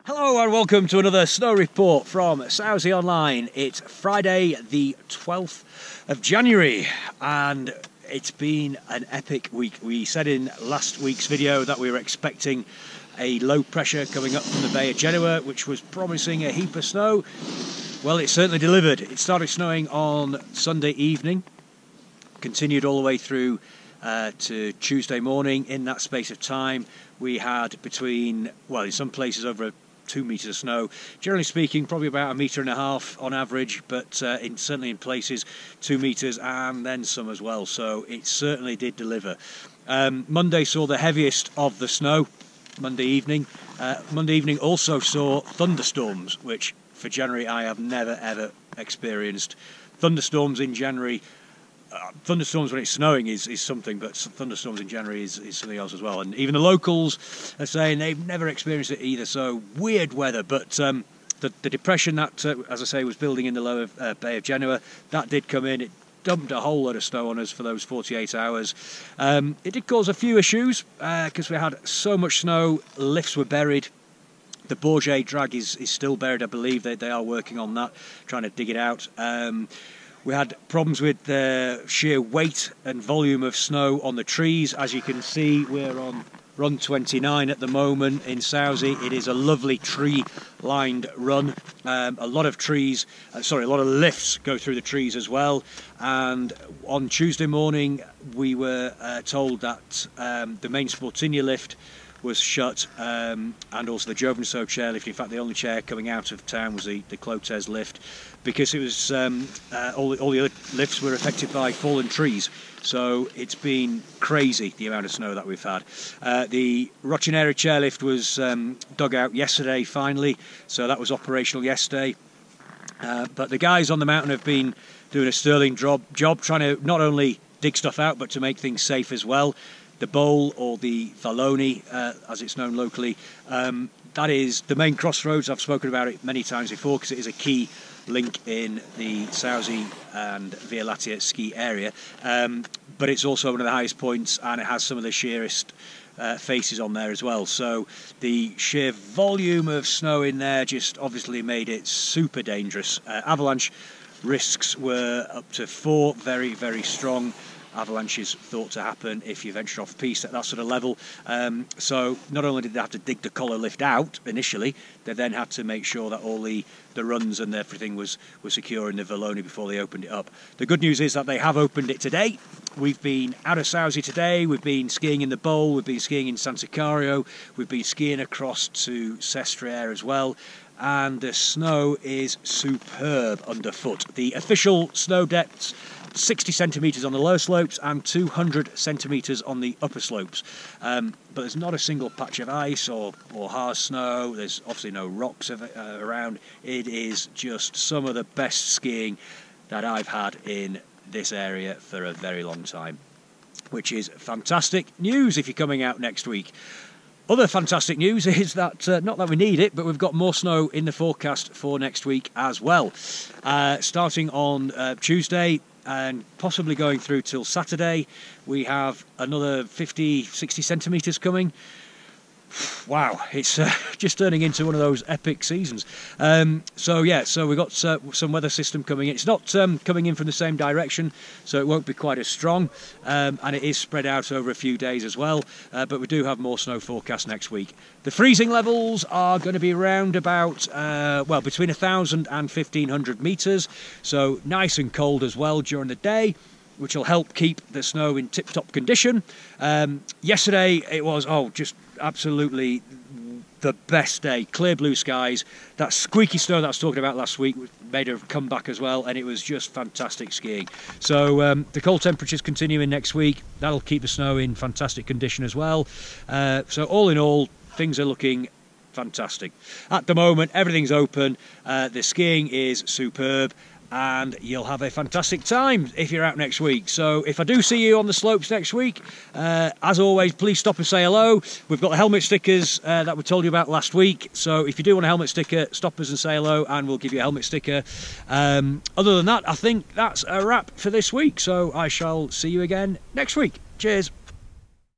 Hello and welcome to another snow report from Sauze Online. It's Friday the 12th of January and it's been an epic week. We said in last week's video that we were expecting a low pressure coming up from the Bay of Genoa, which was promising a heap of snow. Well, it certainly delivered. It started snowing on Sunday evening, continued all the way through to Tuesday morning. In that space of time we had between, well, in some places over 2 meters of snow, generally speaking probably about 1.5 meters on average, but certainly in places 2 meters and then some as well, so it certainly did deliver. Monday saw the heaviest of the snow. Monday evening also saw thunderstorms, which for January I have never ever experienced. Thunderstorms in January, thunderstorms when it's snowing is something, but thunderstorms in January is something else as well. And even the locals are saying they've never experienced it either, so weird weather. But the depression that, as I say, was building in the lower Bay of Genoa, that did come in. It dumped a whole lot of snow on us for those 48 hours. It did cause a few issues because we had so much snow, lifts were buried. The Bourget drag is still buried, I believe. They are working on that, trying to dig it out. We had problems with the sheer weight and volume of snow on the trees. As you can see, we're on run 29 at the moment in Sauze. It is a lovely tree-lined run. A lot of lifts go through the trees as well. And on Tuesday morning, we were told that the main Sportinia lift was shut, and also the Jovenceau chairlift. In fact, the only chair coming out of town was the Clotes lift, because it was all the other lifts were affected by fallen trees. So it's been crazy the amount of snow that we've had. The Roccineri chairlift was dug out yesterday finally, so that was operational yesterday. But the guys on the mountain have been doing a sterling job trying to not only dig stuff out but to make things safe as well. The bowl, or the Valloni, as it's known locally, that is the main crossroads. I've spoken about it many times before because it is a key link in the Sauze and Via Lattea ski area. But it's also one of the highest points, and it has some of the sheerest faces on there as well. So the sheer volume of snow in there just obviously made it super dangerous. Avalanche risks were up to 4 very, very strong avalanches thought to happen if you venture off piste at that sort of level. So not only did they have to dig the collar lift out initially, they then had to make sure that all the runs and everything was secure in the Valloni before they opened it up. The good news is that they have opened it today. We've been out of Sauze today, we've been skiing in the Bowl, we've been skiing in San Sicario, we've been skiing across to Sestriere as well, and the snow is superb underfoot. The official snow depths, 60 centimetres on the lower slopes and 200 centimetres on the upper slopes. But there's not a single patch of ice or hard snow. There's obviously no rocks around. It is just some of the best skiing that I've had in this area for a very long time, which is fantastic news if you're coming out next week. Other fantastic news is that, not that we need it, but we've got more snow in the forecast for next week as well. Starting on Tuesday, and possibly going through till Saturday, we have another 50-60 centimetres coming. Wow, it's just turning into one of those epic seasons. So we've got some weather system coming in. It's not coming in from the same direction, so it won't be quite as strong, and it is spread out over a few days as well, but we do have more snow forecast next week. The freezing levels are going to be around about, well, between 1,000 and 1,500 metres, so nice and cold as well during the day, which will help keep the snow in tip-top condition. Yesterday it was, just absolutely the best day. Clear blue skies. That squeaky snow that I was talking about last week made a comeback as well, and it was just fantastic skiing. So the cold temperatures continuing next week. That'll keep the snow in fantastic condition as well. So all in all, things are looking fantastic. At the moment, everything's open. The skiing is superb, and you'll have a fantastic time if you're out next week. So if I do see you on the slopes next week, as always, please stop and say hello. We've got the helmet stickers that we told you about last week, so if you do want a helmet sticker, stop us and say hello and we'll give you a helmet sticker. Other than that, I think that's a wrap for this week, so I shall see you again next week. Cheers.